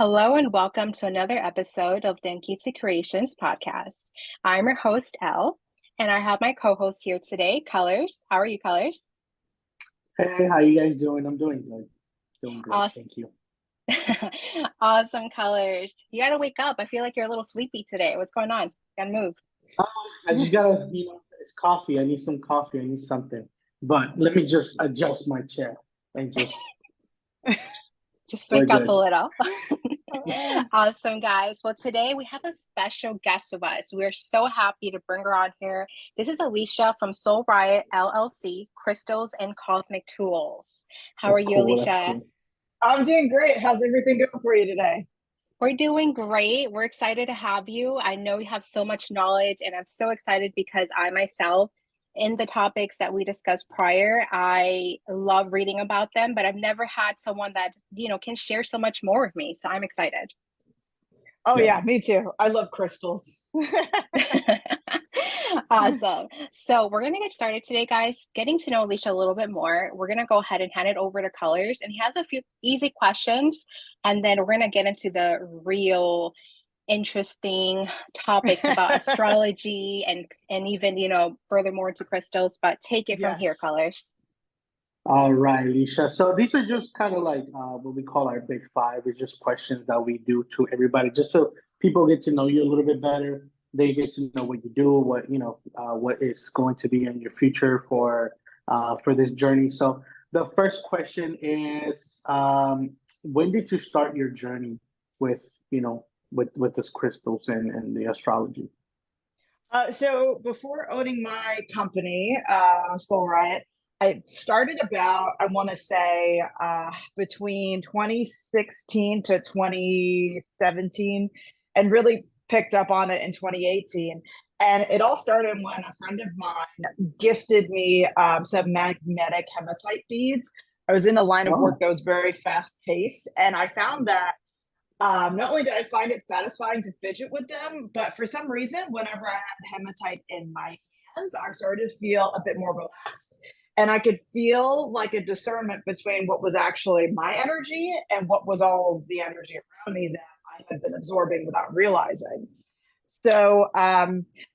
Hello and welcome to another episode of the Tianquiztli Creations podcast. I'm your host, L, and I have my co-host here today, Colorz. How are you, Colorz? Hey, how you guys doing? I'm doing good. Doing great. Awesome. Thank you. Awesome, Colorz. You gotta wake up. I feel like you're a little sleepy today. What's going on? Gotta move. Uh, I just gotta, it's coffee. I need some coffee. I need something. But let me just adjust my chair and Just we're wake up a good. little. Awesome, guys. Well, today we have a special guest with us. We're so happy to bring her on here. This is Alisha from Soul Riot LLC, Crystals and Cosmic Tools. How are That's you, cool. That's Alisha? cool. I'm doing great. How's everything going for you today? We're doing great. We're excited to have you. I know you have so much knowledge, and I'm so excited because I myself, in the topics that we discussed prior, I love reading about them, but I've never had someone that, can share so much more with me. So I'm excited. Oh Yeah. yeah, me too. I love crystals. Awesome. So we're going to get started today, guys, getting to know Alisha a little bit more. We're going to go ahead and hand it over to Colorz, and he has a few easy questions, and then we're going to get into the real interesting topics about astrology and even, furthermore into crystals, but take it from here, Yes. Colorz. All right, Alicia. So these are just kind of like what we call our big five. It's just questions that we do to everybody, just so people get to know you a little bit better. They get to know what you do, what is going to be in your future for this journey. So the first question is, when did you start your journey with with this crystals and the astrology? So before owning my company, Soul Riot, I started about, I want to say, between 2016 to 2017, and really picked up on it in 2018. And it all started when a friend of mine gifted me some magnetic hematite beads. I was in a line of work Oh, that was very fast paced, and I found that not only did I find it satisfying to fidget with them, but for some reason, whenever I had hematite in my hands, I started to feel a bit more relaxed. And I could feel like a discernment between what was actually my energy and what was all of the energy around me that I had been absorbing without realizing. So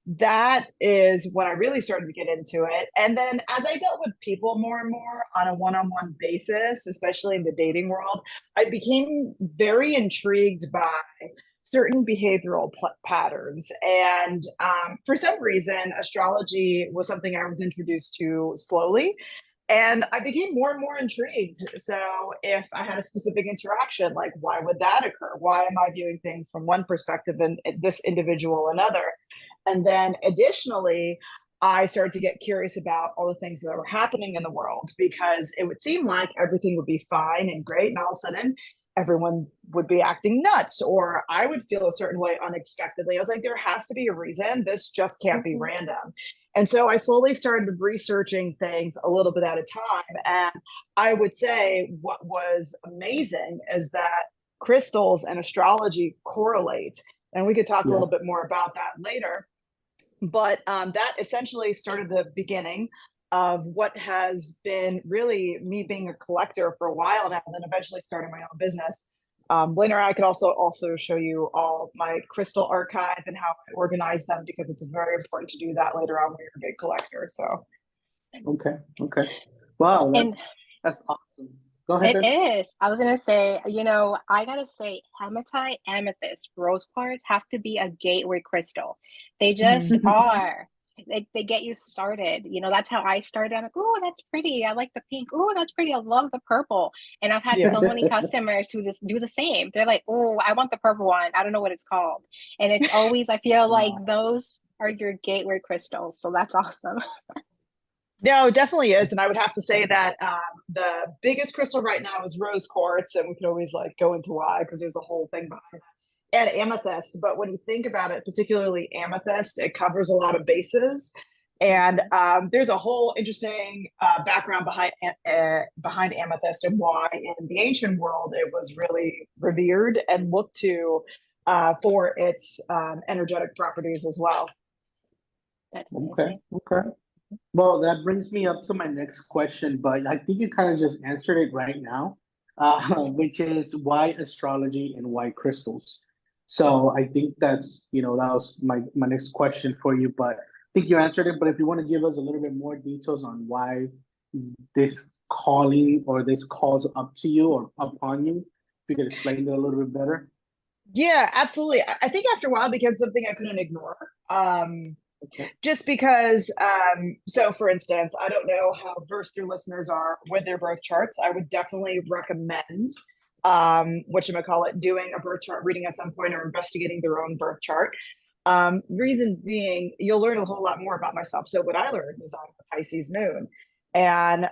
that is when I really started to get into it. And then as I dealt with people more and more on a one-on-one basis, especially in the dating world, I became very intrigued by certain behavioral patterns. And for some reason, astrology was something I was introduced to slowly. And I became more and more intrigued. So if I had a specific interaction, like why would that occur? Why am I viewing things from one perspective and this individual another? And then additionally, I started to get curious about all the things that were happening in the world because it would seem like everything would be fine and great. And all of a sudden, everyone would be acting nuts or I would feel a certain way unexpectedly. I was like, there has to be a reason. This just can't be Mhm. random. And so I slowly started researching things a little bit at a time. And I would say what was amazing is that crystals and astrology correlate. And we could talk a yeah. little bit more about that later. But that essentially started the beginning of what has been really me being a collector for a while now, and then eventually starting my own business. Later, I could also show you all my crystal archive and how I organize them because it's very important to do that later on when you're a big collector. So Okay. Okay. Wow, And that's awesome. Go ahead. it is. I was gonna say, I gotta say, hematite, amethyst, rose quartz have to be a gateway crystal. They just are. They get you started. That's how I started. I'm like, oh, that's pretty. I like the pink. Oh, that's pretty. I love the purple. And I've had yeah. so many customers who do the same. They're like, oh, I want the purple one. I don't know what it's called. And it's always, I feel like Wow. those are your gateway crystals. So that's awesome. No, it definitely is. And I would have to say that the biggest crystal right now is rose quartz. And we could always like go into why, because there's a whole thing behind it. And amethyst. But when you think about it, particularly amethyst, it covers a lot of bases. And there's a whole interesting background behind amethyst and why in the ancient world it was really revered and looked to for its energetic properties as well. That's Okay. amazing. Okay. Well, that brings me up to my next question, but I think you kind of just answered it right now. which is why astrology and why crystals. So I think that's, that was my next question for you, but I think you answered it. But if you want to give us a little bit more details on why this calling or this calls up to you or upon you, if you could explain it a little bit better. Yeah, absolutely. I think after a while it became something I couldn't ignore. Okay. Just because, so for instance, I don't know how versed your listeners are with their birth charts. I would definitely recommend, whatchamacallit, doing a birth chart reading at some point or investigating their own birth chart. Reason being, you'll learn a whole lot more about myself. So what I learned is I'm a Pisces moon. And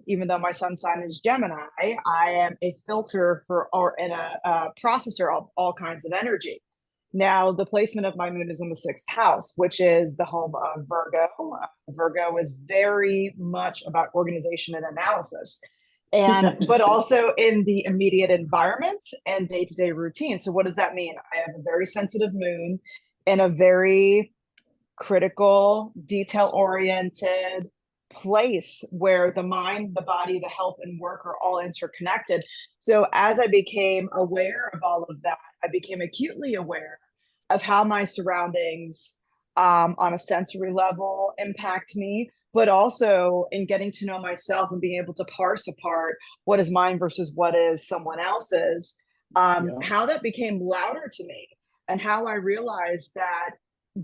even though my sun sign is Gemini, I am a filter for or and a processor of all kinds of energy. Now, the placement of my moon is in the sixth house, which is the home of Virgo. Virgo is very much about organization and analysis, but also in the immediate environment and day-to-day routine. So what does that mean? I have a very sensitive moon in a very critical, detail-oriented place where the mind, the body, the health, and work are all interconnected. So as I became aware of all of that, I became acutely aware of how my surroundings on a sensory level impact me, but also in getting to know myself and being able to parse apart what is mine versus what is someone else's, how that became louder to me and how I realized that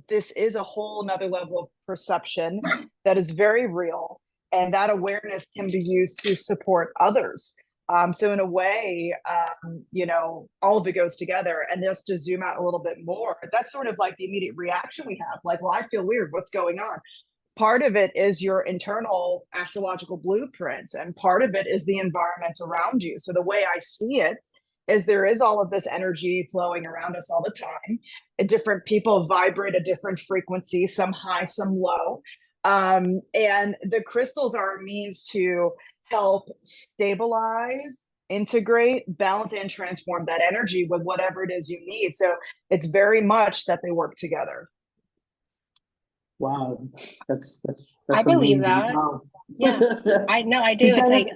this is a whole nother level of perception that is very real, and that awareness can be used to support others. So in a way, all of it goes together. And just to zoom out a little bit more, that's sort of like the immediate reaction we have. Like, well, I feel weird. What's going on? Part of it is your internal astrological blueprint, and part of it is the environment around you. So the way I see it is there is all of this energy flowing around us all the time. And different people vibrate a different frequency, some high, some low. And the crystals are a means to help stabilize, integrate, balance, and transform that energy with whatever it is you need. So it's very much that they work together. Wow, that's I believe amazing. that. Yeah, I know, I do. It's like,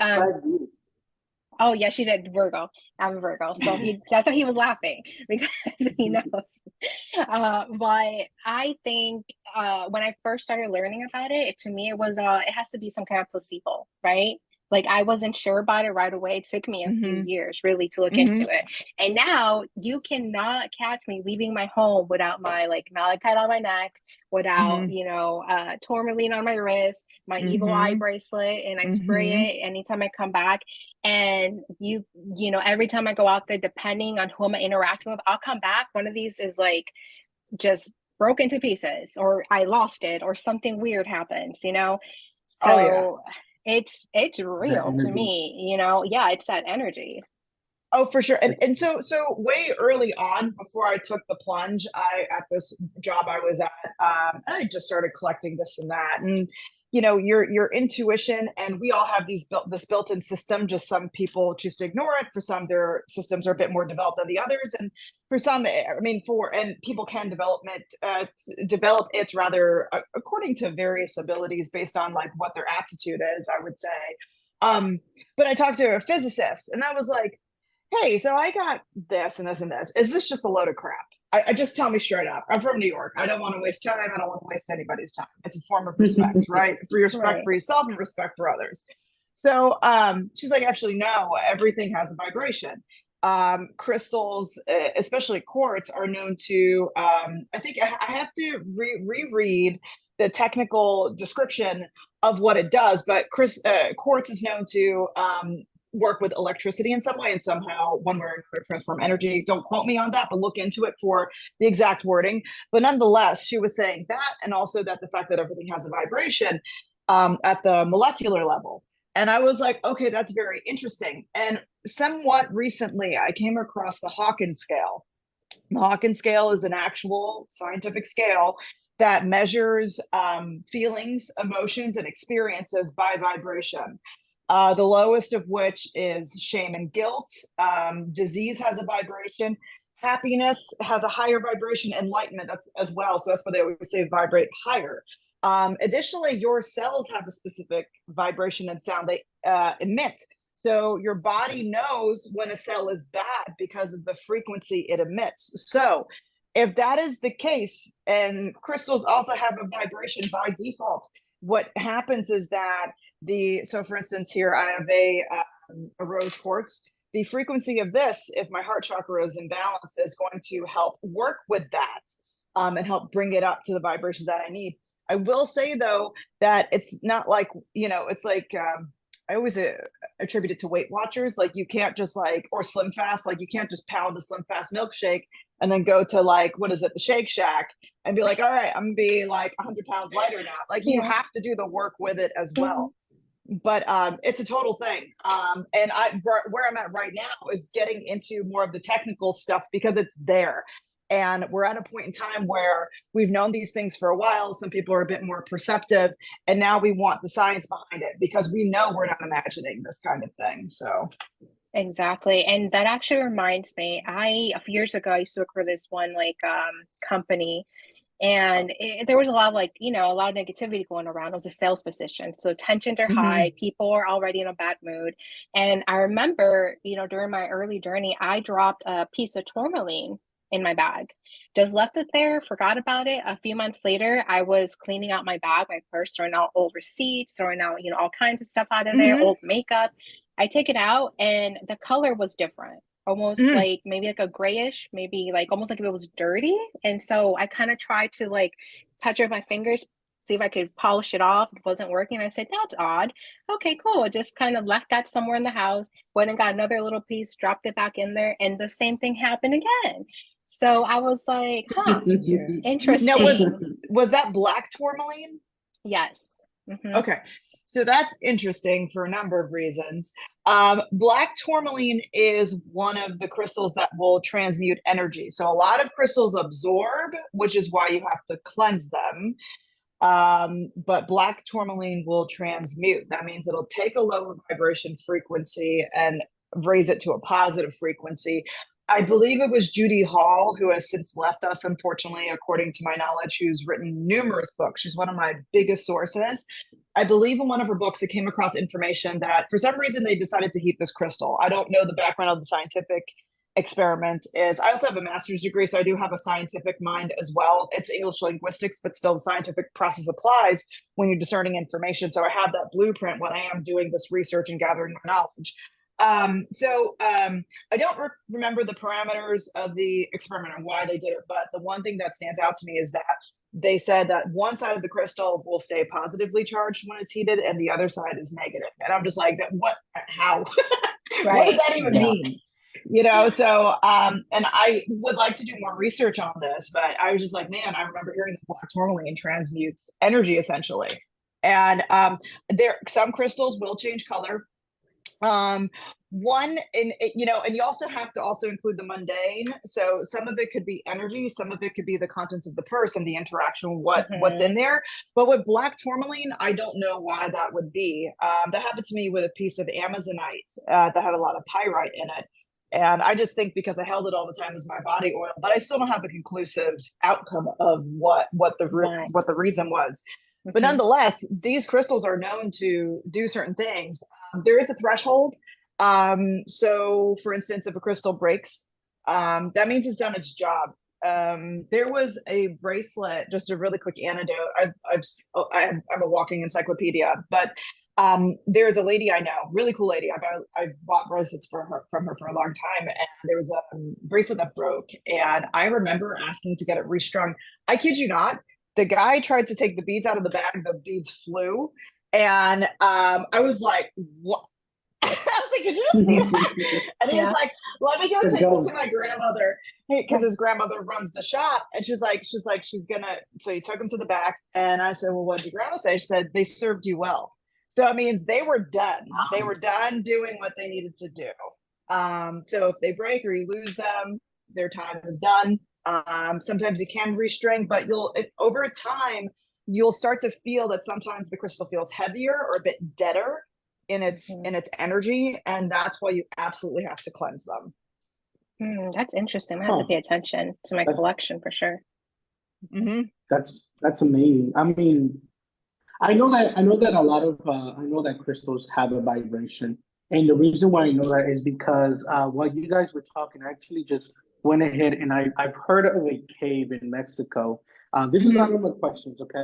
oh yeah, she did Virgo. I'm a Virgo, so that's why he was laughing because he knows. But I think when I first started learning about it, to me it was it has to be some kind of placebo, right? Like I wasn't sure about it right away. It took me a few years really to look into it. And now you cannot catch me leaving my home without my like malachite on my neck, without, tourmaline on my wrist, my evil eye bracelet, and I spray it anytime I come back. And every time I go out there, depending on who I'm interacting with, I'll come back. One of these is like just broken to pieces, or I lost it, or something weird happens, So it's real to me, Yeah, it's that energy. Oh, for sure. And so way early on, before I took the plunge, at this job I was at, I just started collecting this and that. And your intuition, and we all have this built-in system. Just some people choose to ignore it. For some, their systems are a bit more developed than the others, and for some, and people can develop it rather according to various abilities based on like what their aptitude is, I would say. But I talked to a physicist, and I was like, hey, so I got this and this and this. Is this just a load of crap? I just tell me straight up. I'm from New York. I don't want to waste time. I don't want to waste anybody's time. It's a form of respect, right? For your respect for yourself and respect for others. So she's like, actually, no, everything has a vibration. Crystals, especially quartz, are known to, I think I have to reread the technical description of what it does, but quartz is known to work with electricity in some way, and somehow one way or another transform energy. Don't quote me on that, but look into it for the exact wording. But nonetheless, she was saying that, and also that the fact that everything has a vibration at the molecular level. And I was like, okay, that's very interesting. And somewhat recently, I came across the Hawkins scale. The Hawkins scale is an actual scientific scale that measures feelings, emotions, and experiences by vibration. The lowest of which is shame and guilt. Disease has a vibration. Happiness has a higher vibration. Enlightenment as well. So that's why they always say vibrate higher. Additionally, your cells have a specific vibration and sound they emit. So your body knows when a cell is bad because of the frequency it emits. So if that is the case, and crystals also have a vibration by default, what happens is that so for instance, here I have a rose quartz. The frequency of this, if my heart chakra is imbalanced, is going to help work with that and help bring it up to the vibration that I need. I will say though, that it's not like, it's like, I always attribute it to Weight Watchers. Like you can't just or Slim Fast, like you can't just pound a Slim Fast milkshake and then go to the Shake Shack and be like, all right, I'm gonna be like 100 pounds lighter now. Like you have to do the work with it as well. But it's a total thing. And where I'm at right now is getting into more of the technical stuff because it's there. And we're at a point in time where we've known these things for a while. Some people are a bit more perceptive, and now we want the science behind it because we know we're not imagining this kind of thing. So exactly. And that actually reminds me, a few years ago, I used to work for this one company, and there was a lot of a lot of negativity going around. It was a sales position. So tensions are high. People are already in a bad mood. And I remember, during my early journey, I dropped a piece of tourmaline in my bag, just left it there, forgot about it. A few months later, I was cleaning out my bag, my purse, throwing out old receipts, throwing out, all kinds of stuff out of there, old makeup. I take it out and the color was different, almost like maybe like a grayish, maybe like almost like if it was dirty. And so I kind of tried to touch it with my fingers, see if I could polish it off. It wasn't working. I said, that's odd. Okay, cool. I just kind of left that somewhere in the house, went and got another little piece, dropped it back in there, and the same thing happened again. So I was like, interesting. Now, was that black tourmaline? Yes. Okay. So that's interesting for a number of reasons. Black tourmaline is one of the crystals that will transmute energy. So a lot of crystals absorb, which is why you have to cleanse them. But black tourmaline will transmute. That means it'll take a lower vibration frequency and raise it to a positive frequency. I believe it was Judy Hall, who has since left us, unfortunately, according to my knowledge, who's written numerous books. She's one of my biggest sources. I believe in one of her books, it came across information that for some reason they decided to heat this crystal. I don't know the background of the scientific experiment is. I also have a master's degree, so I do have a scientific mind as well. It's English linguistics, but still the scientific process applies when you're discerning information. So I have that blueprint when I am doing this research and gathering my knowledge. I don't remember the parameters of the experiment and why they did it, but the one thing that stands out to me is that they said that one side of the crystal will stay positively charged when it's heated and the other side is negative. And I'm just like, how? What does that even mean? So and I would like to do more research on this, but I was just like, man, I remember hearing that black tourmaline transmutes energy essentially. And some crystals will change color. And you also have to include the mundane. So some of it could be energy, some of it could be the contents of the purse and the interaction with what's in there. But with black tourmaline, I don't know why that would be. That happened to me with a piece of Amazonite that had a lot of pyrite in it. And I just think because I held it all the time as my body oil, but I still don't have a conclusive outcome of what the reason was. But nonetheless, these crystals are known to do certain things. There is a threshold. So for instance, if a crystal breaks, that means it's done its job. There was a bracelet, just a really quick anecdote. I'm a walking encyclopedia, but there's a lady I know, really cool lady. I bought bracelets from her for a long time, and there was a bracelet that broke, and I remember asking to get it restrung. I kid you not, the guy tried to take the beads out of the bag, the beads flew, and I was like, what? I was like, did you just see that? And he was like, let me go take this to my grandmother, because his grandmother runs the shop. And she's gonna, so he took him to the back, and I said, well, what did your grandma say? She said, they served you well. So it means they were done. They were done doing what they needed to do. So if they break or you lose them, their time is done. Sometimes you can restring, but over time, you'll start to feel that sometimes the crystal feels heavier or a bit deader in its energy, and that's why you absolutely have to cleanse them. That's interesting. I have to pay attention to my collection for sure. That's amazing. I mean, I know that a lot of I know that crystals have a vibration, And the reason why I know that is because while you guys were talking, I actually just went ahead and I've heard of a cave in Mexico. This is not Mhm. on the questions, okay?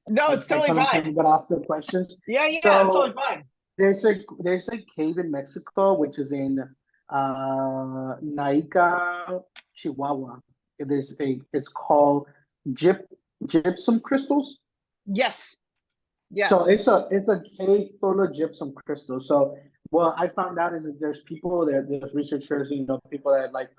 No, I, it's I totally kind of fine. got off the questions. Yeah, it's totally So fine. there's a cave in Mexico which is in Naica, Chihuahua. It's called gyp, gypsum crystals. Yes, So yes. it's a cave full of gypsum crystals. So what I found out is that there's people there, there's researchers, people that like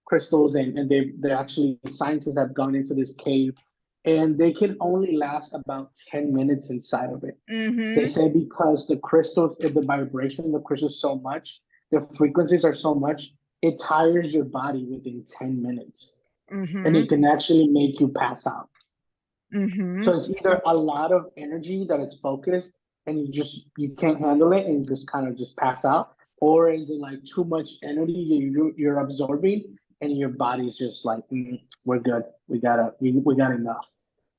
crystals, and they actually scientists have gone into this cave, and they can only last about 10 minutes inside of it. They Mm-hmm. say because the crystals, the vibration of the crystals so much, the frequencies are so much, it tires your body within 10 minutes, and Mm-hmm. it can actually make you pass out. Mm-hmm. So it's either a lot of energy that is focused and you can't handle it and you just kind of just pass out, or is it like too much energy you're absorbing and your body's just like, we're good, we got enough.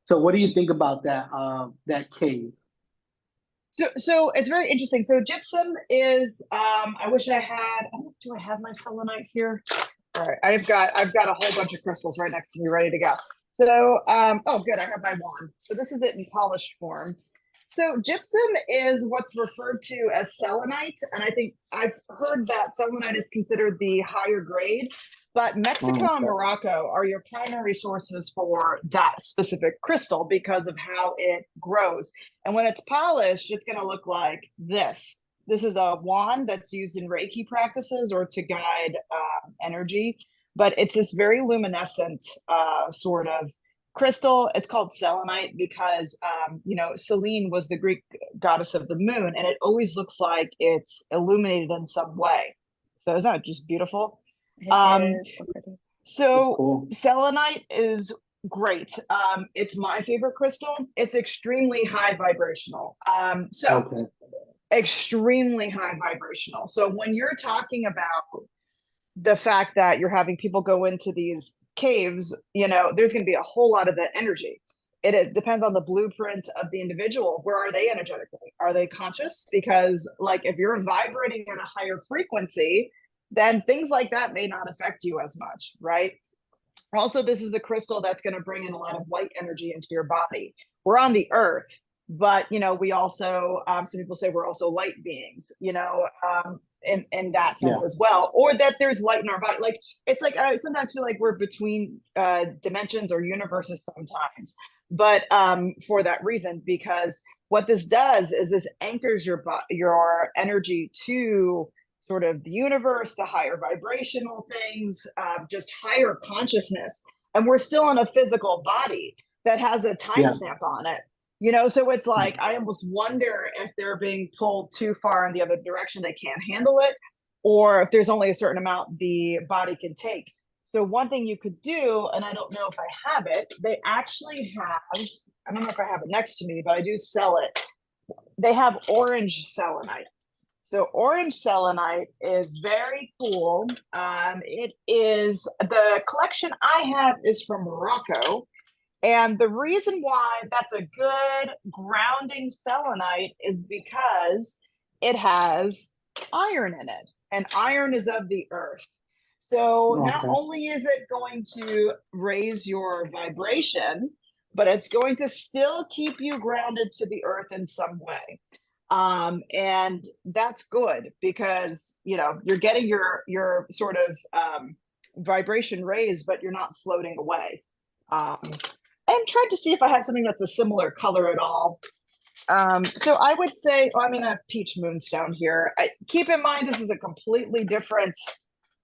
So what do you think about that cave? So it's very interesting. So gypsum is I wish I had do I have my selenite here? All right, I've got a whole bunch of crystals right next to me ready to go. So oh good, I have my wand. So this is it in polished form. So gypsum is what's referred to as selenite, and I think I've heard that selenite is considered the higher grade, but Mexico and Okay. Morocco are your primary sources for that specific crystal because of how it grows. And when it's polished, it's going to look like this. This is a wand that's used in Reiki practices or to guide energy, but it's this very luminescent sort of crystal. It's called selenite because Selene was the Greek goddess of the moon, and it always looks like it's illuminated in some way. So isn't that just beautiful? It um is so pretty. That's so cool. selenite is great. It's my favorite crystal. It's extremely high vibrational. So Okay. extremely high vibrational. So when you're talking about the fact that you're having people go into these caves, there's going to be a whole lot of that energy. It depends on the blueprint of the individual. Where are they energetically? Are they conscious? Because, like, if you're vibrating at a higher frequency, then things like that may not affect you as much, right? Also, this is a crystal that's going to bring in a lot of light energy into your body. We're on the earth, but we also some people say we're also light beings, in that sense Yeah. as well, or that there's light in our body. Like, it's like I sometimes feel like we're between dimensions or universes sometimes, but for that reason, because what this does is this anchors your energy to sort of the universe, the higher vibrational things, just higher consciousness. And we're still in a physical body that has a Yeah. timestamp on it. So it's like I almost wonder if they're being pulled too far in the other direction, they can't handle it, or if there's only a certain amount the body can take. So one thing you could do, and I don't know if I have it, they actually have, I don't know if I have it next to me, but I do sell it. They have orange selenite. So orange selenite is very cool. It is, the collection I have is from Morocco. And the reason why that's a good grounding selenite is because it has iron in it, and iron is of the earth. So not Okay. only is it going to raise your vibration, but it's going to still keep you grounded to the earth in some way. And that's good because you're getting your sort of vibration raised, but you're not floating away. I'm trying to see if I have something that's a similar color at all. So I would say, I have peach moonstone here. Keep in mind this is a completely different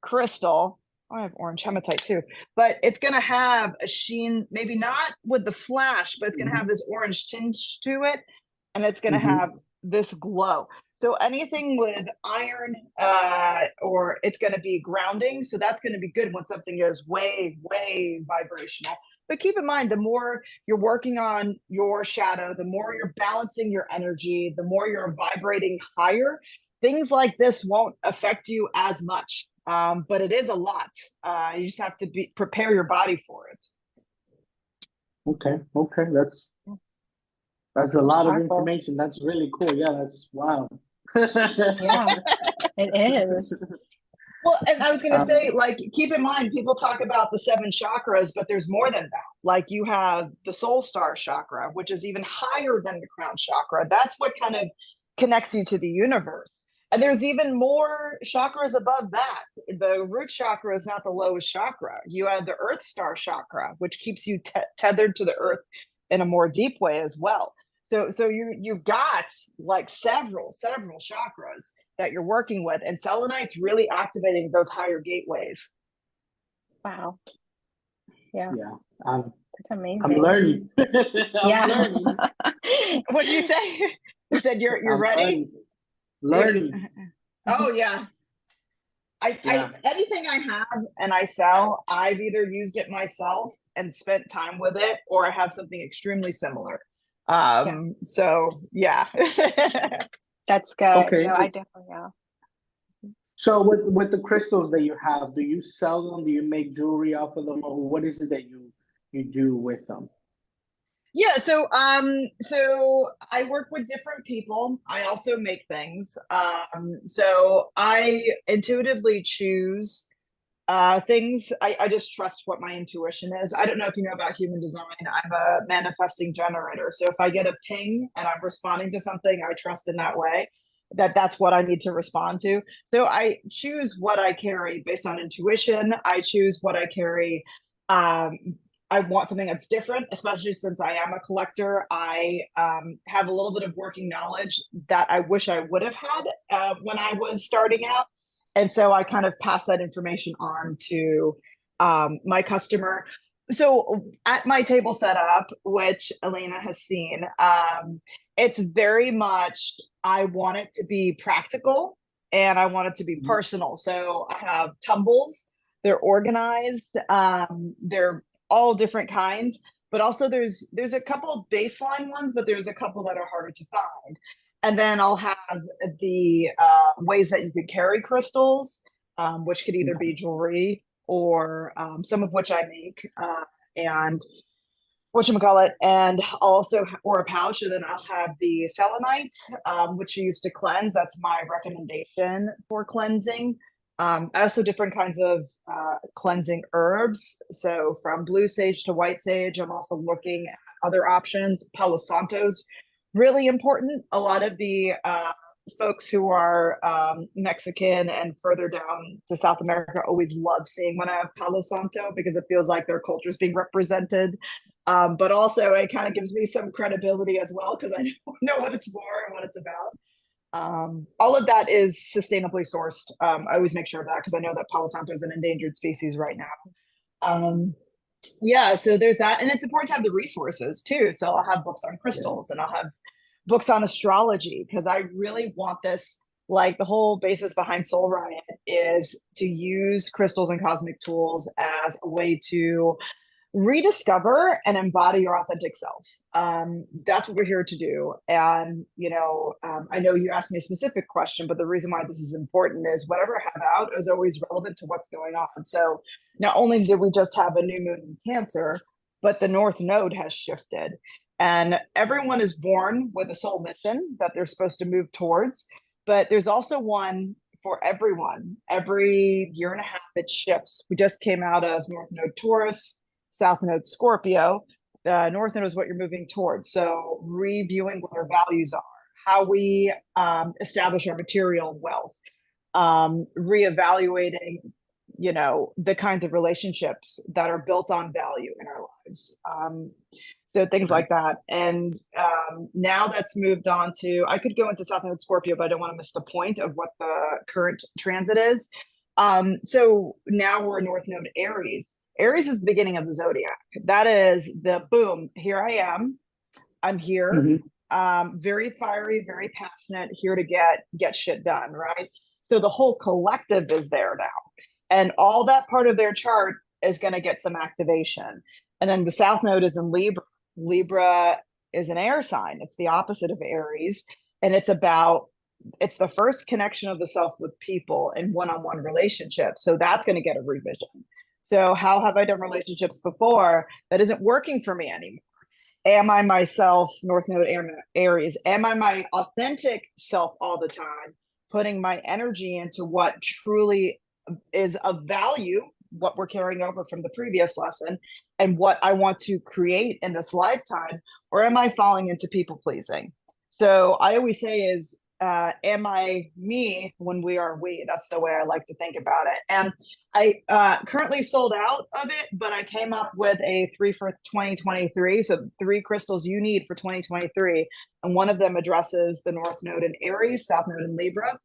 crystal. I have orange hematite too, but it's going to have a sheen, maybe not with the flash, but it's going to have Hmm. this orange tinge to it, and it's going to have Hmm. this glow. So anything with iron, or it's going to be grounding. So that's going to be good when something is way, way vibrational. But keep in mind, the more you're working on your shadow, the more you're balancing your energy, the more you're vibrating higher, things like this won't affect you as much. But it is a lot. You just have to prepare your body for it. Okay. Okay. That's a lot of Powerful. information. That's really cool. Yeah, that's wow. Yeah, it is. Well, and I was going to Um, say, like, keep in mind, people talk about the 7 chakras, but there's more than that. Like, you have the soul star chakra, which is even higher than the crown chakra. That's what kind of connects you to the universe. And there's even more chakras above that. The root chakra is not the lowest chakra. You have the earth star chakra, which keeps you tethered to the earth in a more deep way as well. So you've got like several chakras that you're working with, and selenite's really activating those higher gateways. Wow. Yeah, yeah. Um, that's amazing. I'm learning. Yeah. Learning. What did you say? You said you're I'm ready? learning. Oh yeah. Yeah. Anything I have and I sell, I've either used it myself and spent time with it, or I have something extremely similar. So yeah. That's good. Okay. No, I definitely, yeah. So with the crystals that you have, do you sell them? Do you make jewelry off of them, or what is it that you do with them? Yeah, so I work with different people. I also make things. So I intuitively choose things. I just trust what my intuition is. I don't know if you know about human design. I'm a manifesting generator. So if I get a ping and I'm responding to something, I trust in that way that that's what I need to respond to. So I choose what I carry based on intuition. I choose what I carry. Um, I want something that's different, especially since I am a collector. I have a little bit of working knowledge that I wish I would have had when I was starting out. And so I kind of pass that information on to my customer. So at my table setup, which Elena has seen, it's very much, I want it to be practical and I want it to be Mhm. personal. So I have tumbles, they're organized, they're all different kinds, but also there's a couple of baseline ones, but there's a couple that are harder to find. And then I'll have the ways that you could carry crystals, which could either be jewelry or some of which I make, and whatchamacallit, and also, or a pouch, and then I'll have the selenite, which you use to cleanse. That's my recommendation for cleansing. Also different kinds of cleansing herbs. So from blue sage to white sage, I'm also looking at other options. Palo Santo's really important. A lot of the folks who are Mexican and further down to South America always love seeing when I have Palo Santo because it feels like their culture is being represented. But also it kind of gives me some credibility as well because I know what it's for and what it's about. All of that is sustainably sourced. I always make sure of that because I know that Palo Santo is an endangered species right now. Yeah, so there's that. And it's important to have the resources too. So I'll have books on crystals and I'll have books on astrology because I really want this. Like the whole basis behind Soul Riot is to use crystals and cosmic tools as a way to rediscover and embody your authentic self. That's what we're here to do. And, I know you asked me a specific question, but the reason why this is important is whatever I have out is always relevant to what's going on. So not only did we just have a new moon in Cancer, but the North Node has shifted. And everyone is born with a soul mission that they're supposed to move towards. But there's also one for everyone. Every year and a half, it shifts. We just came out of North Node Taurus, South Node Scorpio. North Node is what you're moving towards. So reviewing what our values are, how we establish our material wealth, reevaluating, the kinds of relationships that are built on value in our lives. So things like that. And now that's moved on to, I could go into South Node Scorpio, but I don't want to miss the point of what the current transit is. So now we're in North Node Aries. Aries is the beginning of the zodiac. That is the boom. Here I am. I'm here. Very fiery, very passionate, here to get shit done, right? So the whole collective is there now. And all that part of their chart is going to get some activation. And then the South Node is in Libra. Libra is an air sign. It's the opposite of Aries. And it's the first connection of the self with people in one-on-one relationships. So that's going to get a revision. So how have I done relationships before that isn't working for me anymore? Am I myself, North Node Aries? Am I my authentic self all the time? Putting my energy into what truly is of value, what we're carrying over from the previous lesson, and what I want to create in this lifetime? Or am I falling into people pleasing? So I always say is, am I me when we are we? That's the way I like to think about it. And I currently sold out of it, but I came up with a 3 for 2023. So 3 crystals you need for 2023. And one of them addresses the North Node in Aries, South Node in Libra.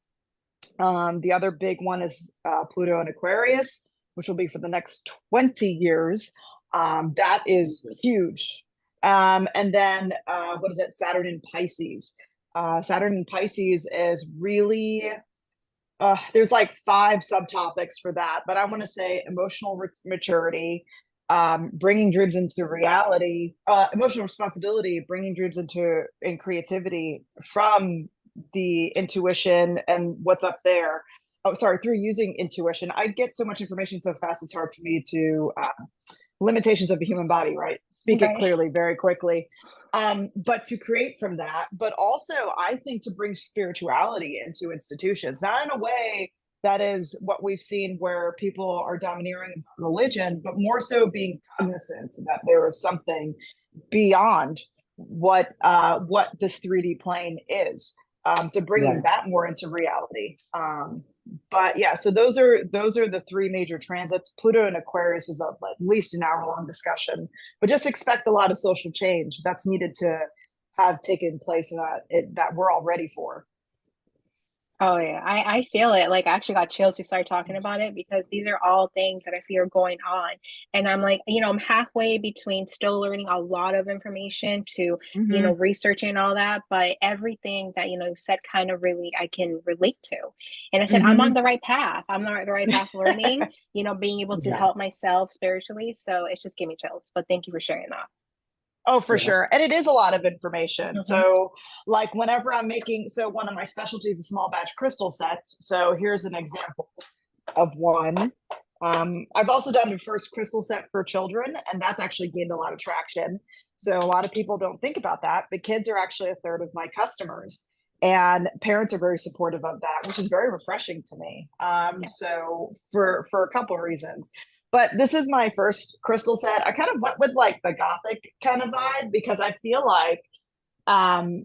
The other big one is Pluto in Aquarius, which will be for the next 20 years. That is huge. And then what is it? Saturn in Pisces. Saturn in Pisces is really, there's like 5 subtopics for that, but I want to say emotional maturity, bringing dreams into reality, emotional responsibility, bringing dreams in creativity from the intuition and what's up there. Oh, sorry, through using intuition. I get so much information so fast, it's hard for me to, limitations of the human body, right? Speak it clearly, very quickly. But to create from that, but also I think to bring spirituality into institutions, not in a way that is what we've seen where people are domineering religion, but more so being cognizant that there is something beyond what this 3D plane is. So bringing that more into reality. But yeah, so those are the 3 major transits. Pluto and Aquarius is at least an hour-long discussion, but just expect a lot of social change that's needed to have taken place that we're all ready for. Oh yeah, I feel it. Like I actually got chills to start talking about it because these are all things that I feel are going on. And I'm like, I'm halfway between still learning a lot of information to, researching all that, but everything that, you said kind of really I can relate to. And I said, I'm on the right path. I'm on the right path learning, being able to help myself spiritually. So it's just giving me chills. But thank you for sharing that. Oh, for sure. And it is a lot of information. So like whenever I'm making, so one of my specialties is small batch crystal sets. So here's an example of one. I've also done the first crystal set for children, and that's actually gained a lot of traction. So a lot of people don't think about that, but kids are actually a third of my customers. And parents are very supportive of that, which is very refreshing to me. So for a couple of reasons. But this is my first crystal set. I kind of went with like the gothic kind of vibe because I feel like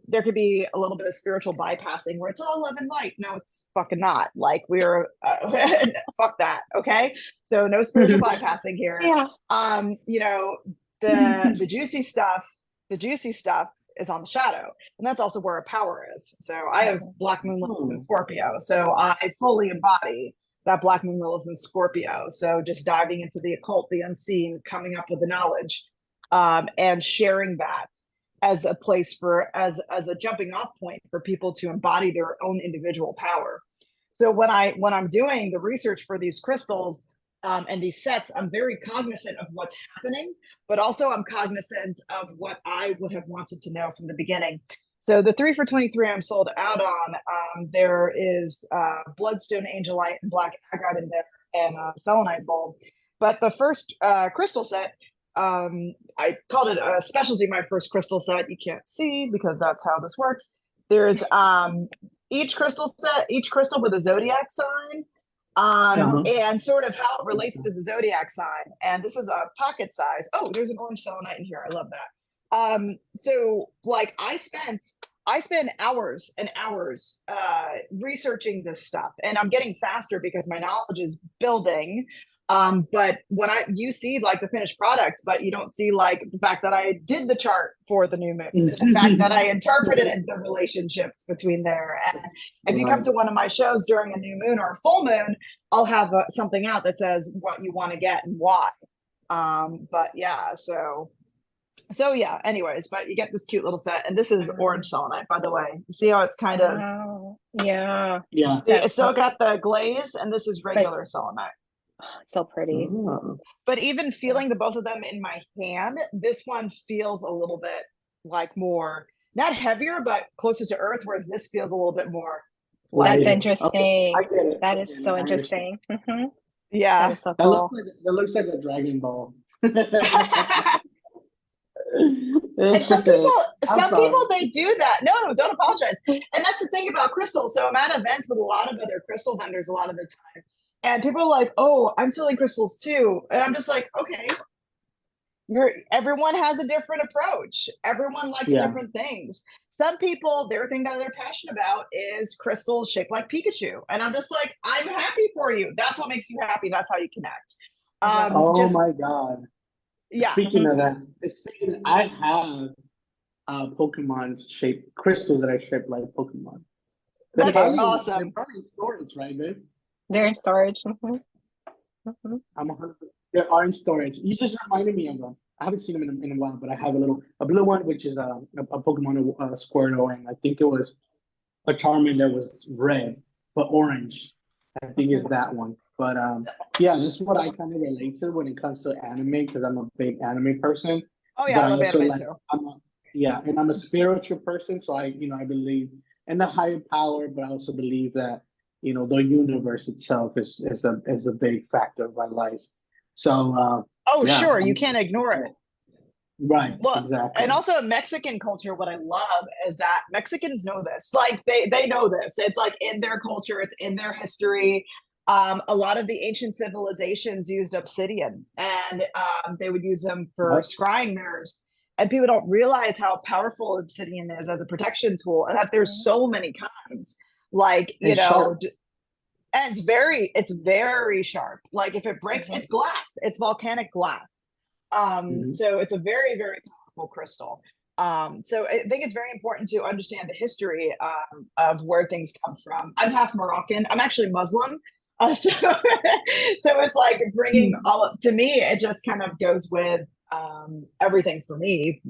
there could be a little bit of spiritual bypassing where it's all love and light. No, it's fucking not. Like we're fuck that. Okay, so no spiritual bypassing here. Yeah. The juicy stuff is on the shadow, and that's also where our power is. So I have Black Moon Lilith in Scorpio, so I fully embody that Black Moon Lilith in Scorpio. So just diving into the occult, the unseen, coming up with the knowledge, and sharing that as a place as a jumping off point for people to embody their own individual power. So when I'm doing the research for these crystals and these sets, I'm very cognizant of what's happening, but also I'm cognizant of what I would have wanted to know from the beginning. So the 3 for 23 I'm sold out on. There is Bloodstone Angelite and Black Agate in there, and Selenite Bulb. But the first crystal set, I called it a specialty. My first crystal set, you can't see because that's how this works. There's each crystal with a zodiac sign, and sort of how it relates to the zodiac sign. And this is a pocket size. Oh, there's an orange selenite in here. I love that. So like I spend hours and hours researching this stuff, and I'm getting faster because my knowledge is building. But when you see like the finished product, but you don't see like the fact that I did the chart for the new moon, the fact that I interpreted the relationships between there. And if you come to one of my shows during a new moon or a full moon, I'll have something out that says what you want to get and why. But yeah, so yeah, anyways, but you get this cute little set, and this is orange selenite, by the way. You see how it's kind of yeah. It's still got the glaze, and this is regular selenite. So pretty. But even feeling the both of them in my hand, this one feels a little bit like more not heavier, but closer to earth, whereas this feels a little bit more light. That's interesting. Okay. I get it. That is so interesting. Yeah, that is so cool. That looks like a Dragon Ball. And I'm some sorry. people, they do that. No, don't apologize. And that's the thing about crystals. So I'm at events with a lot of other crystal vendors a lot of the time. And people are like, oh, I'm selling crystals too. And I'm just like, okay, everyone has a different approach. Everyone likes Yeah. different things. Some people, their thing that they're passionate about is crystals shaped like Pikachu. And I'm just like, I'm happy for you. That's what makes you happy. That's how you connect. Oh Just my God. yeah. Speaking of that, I have Pokemon shaped crystals that I shape like Pokemon. That's They're awesome. probably in storage, right, babe? They're in storage. I'm 100. They are in storage. You just reminded me of them. I haven't seen them in a while, but I have a blue one, which is a Pokemon Squirtle, and I think it was a Charmander that was red, but orange. I think is that one. But yeah, this is what I kind of relate to when it comes to anime because I'm a big anime person. Oh yeah, But I I love also anime like too. yeah, and I'm a spiritual person, so I believe in the higher power, but I also believe that the universe itself is a big factor of my life. So Oh yeah, sure, you can't ignore it. right, Well, exactly. and also Mexican culture, what I love is that Mexicans know this. Like they know this. It's like in their culture, it's in their history. A lot of the ancient civilizations used obsidian and they would use them for Yep. scrying mirrors. And people don't realize how powerful obsidian is as a protection tool and that there's so many kinds. Like, And sharp. and it's very sharp. Like if it breaks, it's glass, it's volcanic glass. Hmm. So it's a very, very powerful crystal. So I think it's very important to understand the history of where things come from. I'm half Moroccan. I'm actually Muslim. So it's like bringing all up to me. It just kind of goes with everything for me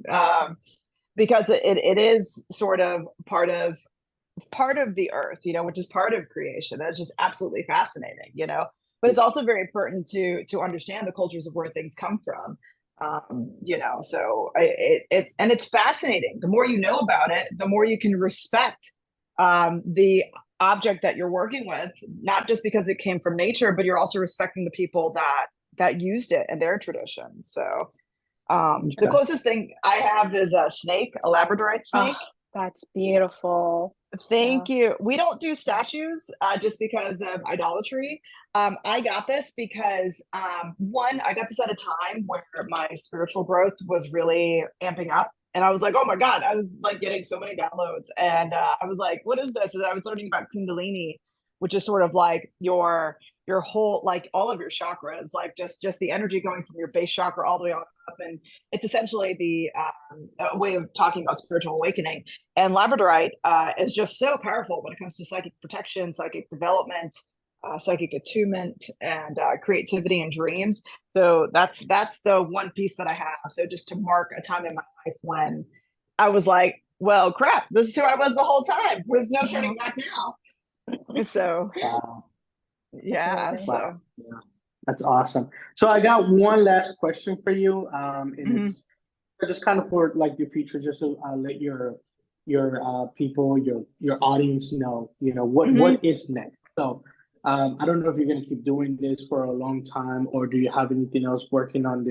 because it is sort of part of the earth, which is part of creation. That's just absolutely fascinating. But it's also very important to understand the cultures of where things come from. So it's fascinating. The more you know about it, the more you can respect the object that you're working with, not just because it came from nature, but you're also respecting the people that used it and their traditions. So the Okay. closest thing I have is a snake, a Labradorite snake. Oh, that's beautiful. Thank you. We don't do statues just because of idolatry. I got this because one, I got this at a time where my spiritual growth was really amping up. And I was like, oh my God, I was like getting so many downloads. And I was like, what is this? And I was learning about Kundalini, which is sort of like your whole, like all of your chakras, like just the energy going from your base chakra all the way on up. And it's essentially the way of talking about spiritual awakening. And Labradorite is just so powerful when it comes to psychic protection, psychic development, psychic attunement, and creativity and dreams. So that's the one piece that I have. So just to mark a time in my life when I was like, well, crap, this is who I was the whole time. There's no turning back now. So Wow. yeah, Wow. so Yeah. That's awesome. So I got one last question for you. And mhm. it's just kind of for like your future, just to let your people, your audience know, Mhm. what is next. So I don't know if you're gonna keep doing this for a long time, or do you have anything else working on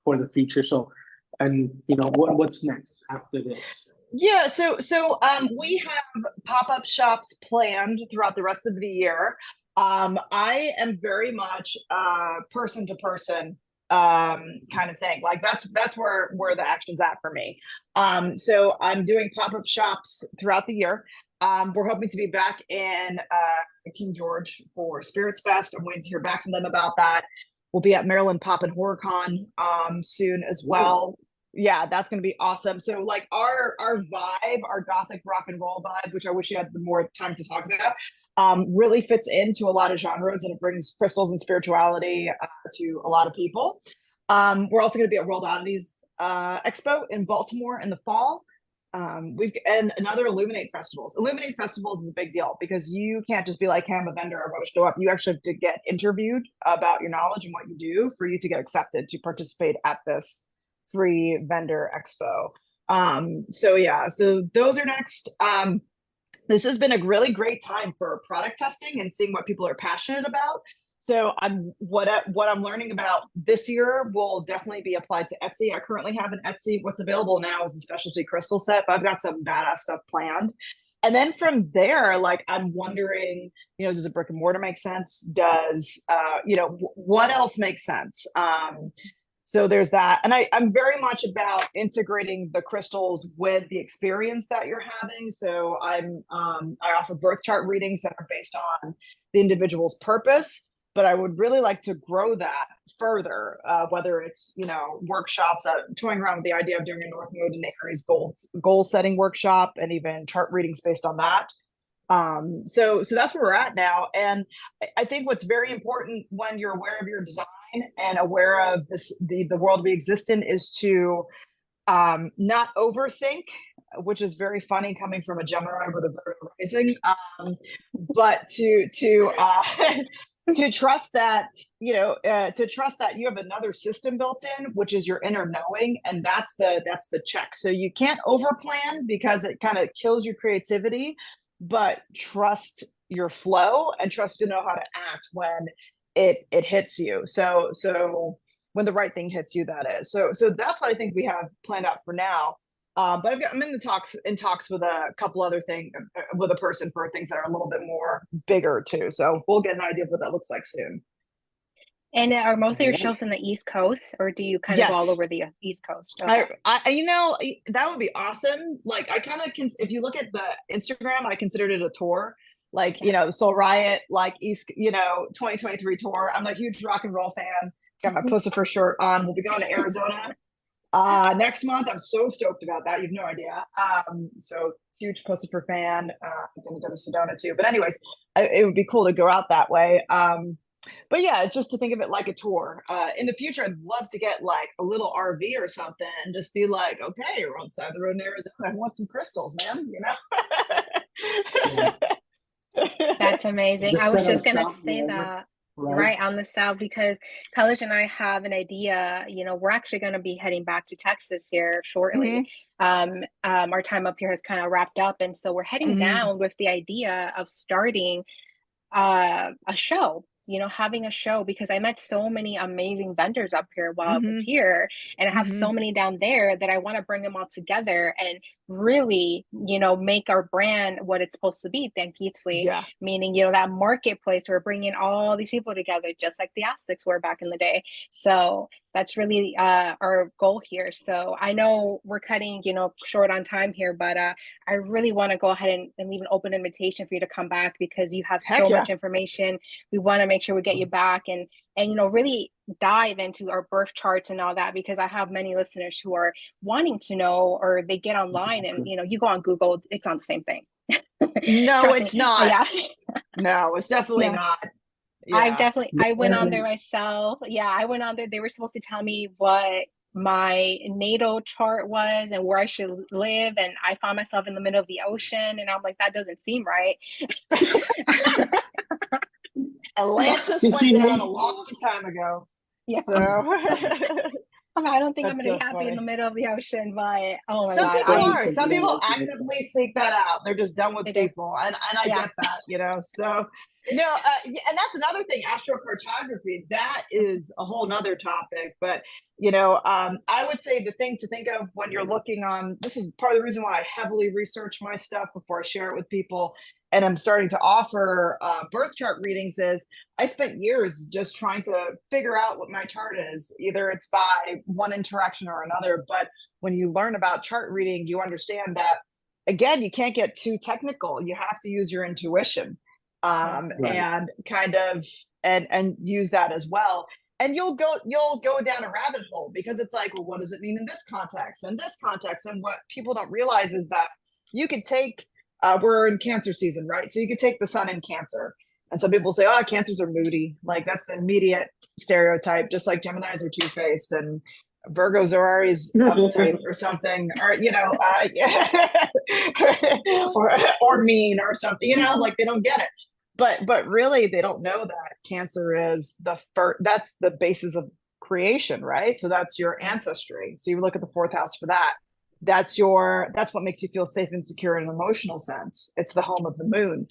for the future? So, and what's next after this? Yeah, so we have pop-up shops planned throughout the rest of the year. I am very much person to person kind of thing. Like that's where the action's at for me. So I'm doing pop-up shops throughout the year. We're hoping to be back in King George for Spirits Fest. I'm waiting to hear back from them about that. We'll be at Maryland Pop and HorrorCon soon as well. Yeah, that's going to be awesome. So like our vibe, our gothic rock and roll vibe, which I wish you had more time to talk about, really fits into a lot of genres and it brings crystals and spirituality to a lot of people. We're also going to be at World Oddities Expo in Baltimore in the fall. And another Illuminate festivals. Illuminate festivals is a big deal because you can't just be like, hey, I'm a vendor, I want to show up. You actually have to get interviewed about your knowledge and what you do for you to get accepted to participate at this free vendor expo. So yeah, so those are next. This has been a really great time for product testing and seeing what people are passionate about. So what I'm learning about this year will definitely be applied to Etsy. I currently have an Etsy. What's available now is a specialty crystal set, but I've got some badass stuff planned. And then from there, like I'm wondering, does a brick and mortar make sense? Does what else makes sense? So there's that. And I'm very much about integrating the crystals with the experience that you're having. So I offer birth chart readings that are based on the individual's purpose, but I would really like to grow that further, whether it's, workshops, toying around with the idea of doing a North Node and Aries goal setting workshop and even chart readings based on that. So that's where we're at now. And I think what's very important when you're aware of your design and aware of the world we exist in is to not overthink, which is very funny coming from a Gemini with a Virgo rising, but to trust that, to trust that you have another system built in, which is your inner knowing. And that's the check. So you can't overplan because it kind of kills your creativity, but trust your flow and trust to know how to act when it hits you. So when the right thing hits you, that is. So that's what I think we have planned out for now. But I'm in talks with a couple other things with a person for things that are a little bit more bigger too. So we'll get an idea of what that looks like soon. And are most of your shows in the East Coast, or do you kind of go all over the East Coast? Okay. That would be awesome. Like I kind of if you look at the Instagram, I considered it a tour. Like, the Soul Riot, like East, 2023 tour. I'm a huge rock and roll fan. Got my Pussifer shirt on. We'll be going to Arizona next month. I'm so stoked about that. You have no idea. So huge Pussifer fan. I'm going to go to Sedona too. But anyways, it would be cool to go out that way. But yeah, it's just to think of it like a tour. In the future, I'd love to get like a little RV or something and just be like, okay, we're on the side of the road in Arizona. I want some crystals, man, Yeah. That's amazing. I was just going to say that. Right on the south, because Colorz and I have an idea. We're actually going to be heading back to Texas here shortly. Our time up here has kind of wrapped up, and so we're heading down with the idea of starting a show. Having a show, because I met so many amazing vendors up here while I was here, and I have so many down there that I want to bring them all together and really, make our brand what it's supposed to be, Tianquiztli, meaning, that marketplace where we're bringing all these people together, just like the Aztecs were back in the day. So that's really our goal here. So I know we're cutting, short on time here, but I really want to go ahead and leave an open invitation for you to come back, because you have so much information. We want to make sure we get you back and really dive into our birth charts and all that, because I have many listeners who are wanting to know, or they get online and you go on Google, it's on the same thing. No, it's not. No, it's definitely not. I went on there myself. I went on there. They were supposed to tell me what my natal chart was and where I should live, and I found myself in the middle of the ocean, and I'm like, that doesn't seem right. Atlantis went down a long time ago. So I don't think I'm going to be happy in the middle of the oceon, but oh my God. People are. Some people actively seek that out. They're just done with people. And I get that, so no, and that's another thing, astrocartography, that is a whole nother topic. But, I would say the thing to think of when you're looking on, this is part of the reason why I heavily research my stuff before I share it with people. And I'm starting to offer birth chart readings, is I spent years just trying to figure out what my chart is. Either it's by one interaction or another. But when you learn about chart reading, you understand that, again, you can't get too technical. You have to use your intuition. And kind of and use that as well. And you'll go down a rabbit hole, because it's like, well, what does it mean in this context and this context? And what people don't realize is that you could take, we're in Cancer season, right? So you could take the sun in Cancer, and some people say, oh, Cancers are moody. Like that's the immediate stereotype, just like Geminis are two-faced and Virgos are always uptight or something, or or mean or something, like they don't get it. But really, they don't know that Cancer is that's the basis of creation, right? So that's your ancestry. So you look at the fourth house for that. That's what makes you feel safe and secure in an emotional sense. It's the home of the moon.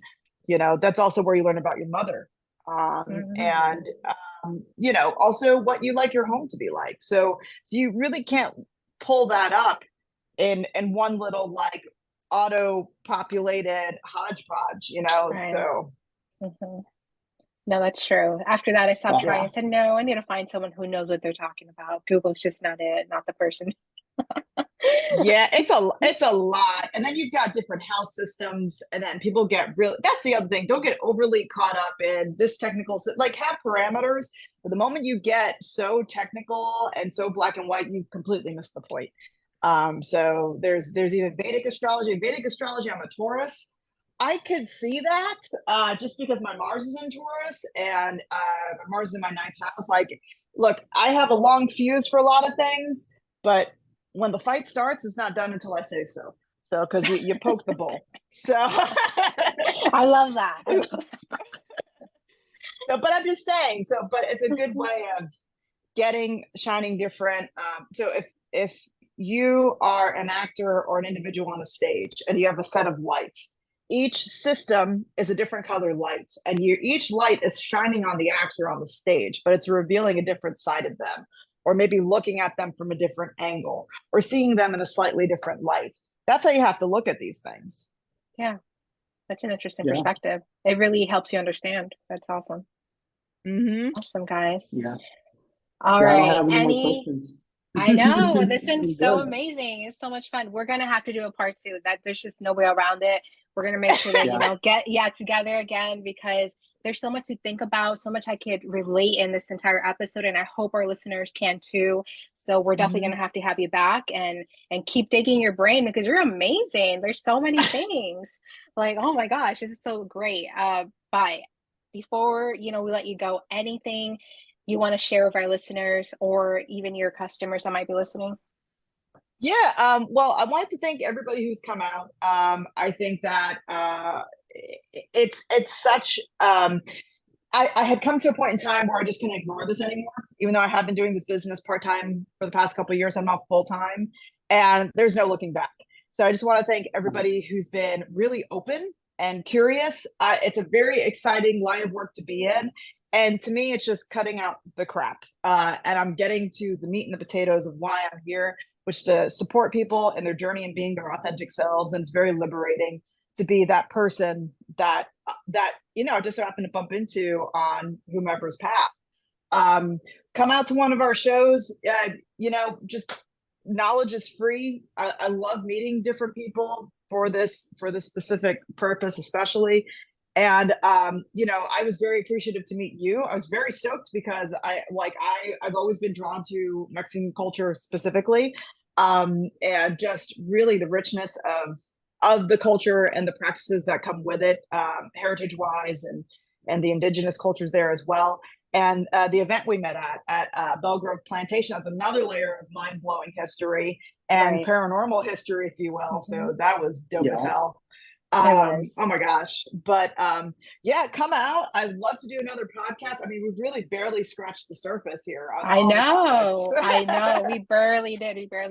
That's also where you learn about your mother. and you know, also what you like your home to be like. So you really can't pull that up in one little like auto populated hodgepodge, you know. Right. So no, that's true. After that, I stopped trying. yeah. I said, no, I need to find someone who knows what they're talking about. Google's just not it, not the person. Yeah, it's a lot. And then you've got different house systems, and then people get really, that's the other thing. Don't get overly caught up in this technical, like have parameters. But the moment you get so technical and so black and white, you've completely missed the point. So there's even Vedic astrology. Vedic astrology, I'm a Taurus. I could see that just because my Mars is in Taurus and Mars is in my ninth house. Like, look, I have a long fuse for a lot of things, but when the fight starts, it's not done until I say so. So, because you poke the bull. So, I love that. So, but I'm just saying. So, but it's a good way of shining different. So, if you are an actor or an individual on a stage and you have a set of lights, each system is a different color light, and each light is shining on the actor on the stage, but it's revealing a different side of them, or maybe looking at them from a different angle, or seeing them in a slightly different light. That's how you have to look at these things. Yeah, that's an interesting perspective. It really helps you understand. That's awesome. Awesome, guys. Yeah. All right. I know this one's so amazing. It's so much fun. We're gonna have to do a part 2. That there's just no way around it. We're gonna make sure that you know get together again, because there's so much to think about, so much I could relate in this entire episode, and I hope our listeners can too. So we're definitely gonna have to have you back and keep digging your brain, because you're amazing. There's so many things. Like, oh my gosh, this is so great. But before we let you go, anything you want to share with our listeners or even your customers that might be listening? Yeah, well, I wanted to thank everybody who's come out. I think that it's such I had come to a point in time where I just couldn't ignore this anymore, even though I have been doing this business part-time for the past couple of years. I'm not full-time, and there's no looking back. So I just want to thank everybody who's been really open and curious. It's a very exciting line of work to be in. And to me, it's just cutting out the crap. And I'm getting to the meat and the potatoes of why I'm here, which to support people in their journey and being their authentic selves. And it's very liberating to be that person that just so happen to bump into on whomever's path. Come out to one of our shows. Just knowledge is free. I love meeting different people for this specific purpose, especially. And I was very appreciative to meet you. I was very stoked because I've always been drawn to Mexican culture specifically, and just really the richness of the culture and the practices that come with it, heritage wise, and the indigenous cultures there as well. And the event we met at Belgrove Plantation has another layer of mind blowing history and paranormal history, if you will. So that was dope as hell. Oh my gosh. But come out. I'd love to do another podcast. I mean, we've really barely scratched the surface here. I know. We barely did. We're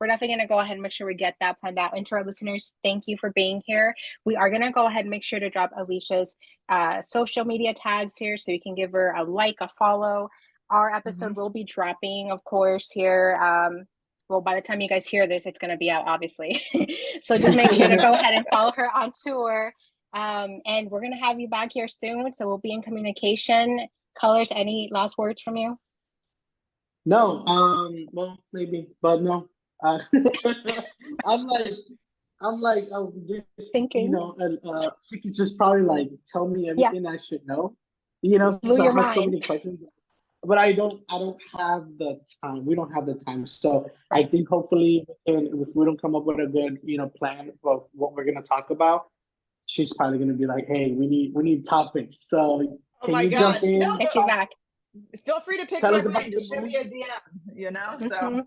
definitely going to go ahead and make sure we get that planned out. And to our listeners, thank you for being here. We are going to go ahead and make sure to drop Alisha's social media tags here, so you can give her a like, a follow. Our episode will be dropping, of course, here. Well, by the time you guys hear this, it's going to be out, obviously. So just make sure to go ahead and follow her on tour. And we're going to have you back here soon. So we'll be in communication. Colorz, any last words from you? No. Well, maybe, but no. I'm just thinking. She could just probably like tell me everything I should know. Blew your I have mind. so many questions. But I don't have the time. We don't have the time. So I think hopefully if we don't come up with a good, plan of what we're gonna talk about, she's probably gonna be like, hey, we need topics. So can you jump in? Get you back. Feel free to pick my brain. Just shoot me a DM, so.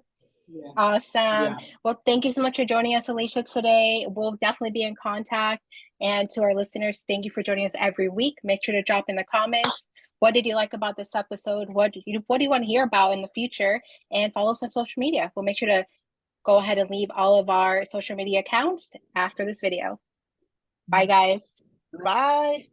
Yeah. Awesome. Yeah. Well, thank you so much for joining us, Alisha, today. We'll definitely be in contact. And to our listeners, thank you for joining us every week. Make sure to drop in the comments. What did you like about this episode? What do you want to hear about in the future? And follow us on social media. We'll make sure to go ahead and leave all of our social media accounts after this video. Bye, guys. Bye.